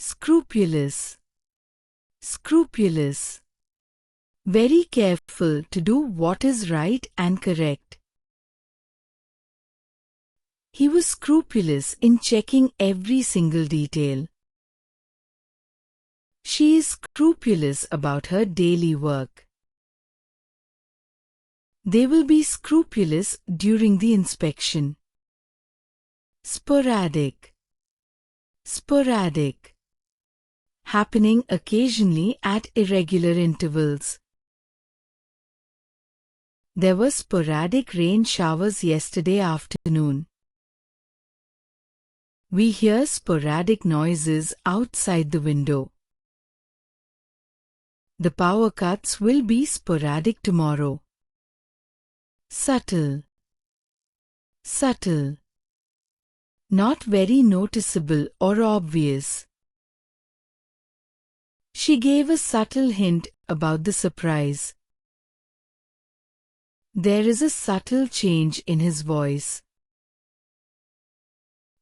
scrupulous, scrupulous. Very careful to do what is right and correct. He was scrupulous in checking every single detail. She is scrupulous about her daily work. They will be scrupulous during the inspection. Sporadic, sporadic. Happening occasionally at irregular intervals. There were sporadic rain showers yesterday afternoon. We hear sporadic noises outside the window. The power cuts will be sporadic tomorrow. Subtle, subtle. Not very noticeable or obvious. She gave a subtle hint about the surprise. There is a subtle change in his voice.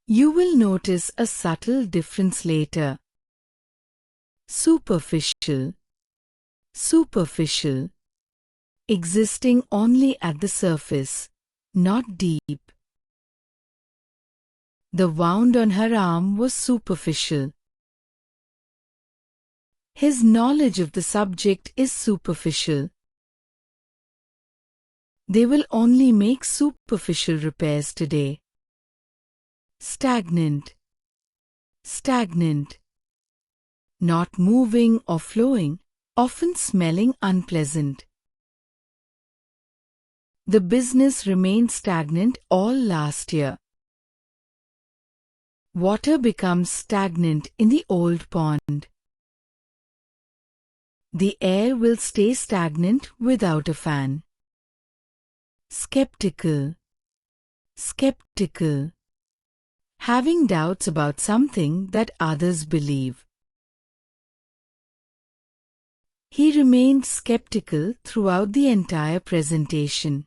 You will notice a subtle difference later. Superficial, superficial. Existing only at the surface, not deep. The wound on her arm was superficial. His knowledge of the subject is superficial. They will only make superficial repairs today. Stagnant, stagnant. Not moving or flowing, often smelling unpleasant. The business remained stagnant all last year. Water becomes stagnant in the old pond. The air will stay stagnant without a fan. Skeptical, skeptical. Having doubts about something that others believe. He remained skeptical throughout the entire presentation.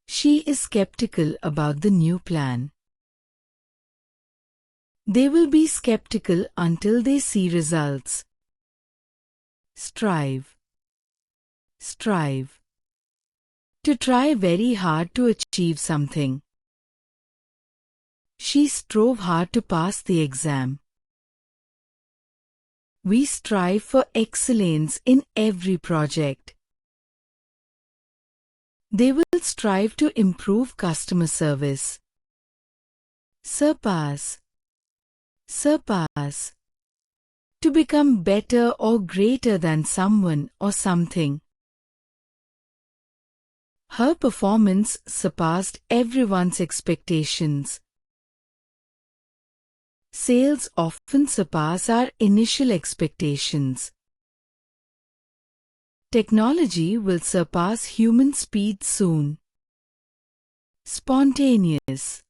She is skeptical about the new plan. They will be skeptical until they see results. Strive, strive. To try very hard to achieve something. She strove hard to pass the exam. We strive for excellence in every project. They will strive to improve customer service. Surpass, surpass. To become better or greater than someone or something. Her performance surpassed everyone's expectations. Sales often surpass our initial expectations. Technology will surpass human speed soon. Spontaneous,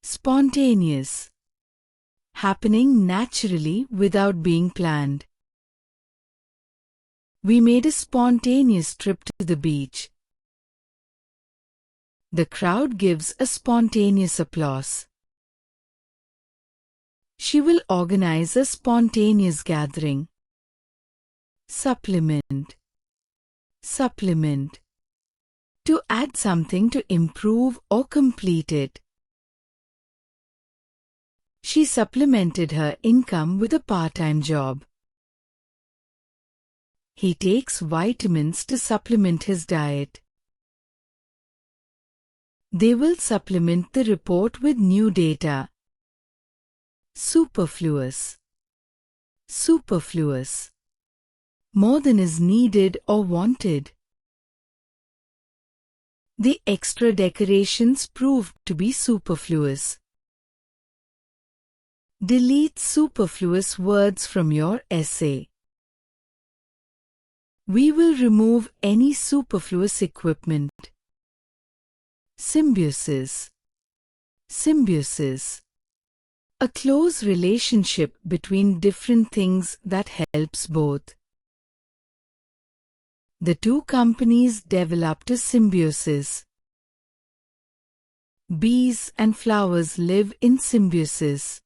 spontaneous. Happening naturally without being planned. We made a spontaneous trip to the beach. The crowd gives a spontaneous applause. She will organize a spontaneous gathering. Supplement, supplement. To add something to improve or complete it. She supplemented her income with a part-time job. He takes vitamins to supplement his diet. They will supplement the report with new data. Superfluous, superfluous. More than is needed or wanted. The extra decorations proved to be superfluous. Delete superfluous words from your essay. We will remove any superfluous equipment. Symbiosis, symbiosis. A close relationship between different things that helps both. The two companies developed a symbiosis. Bees and flowers live in symbiosis.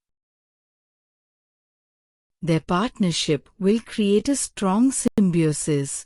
Their partnership will create a strong symbiosis,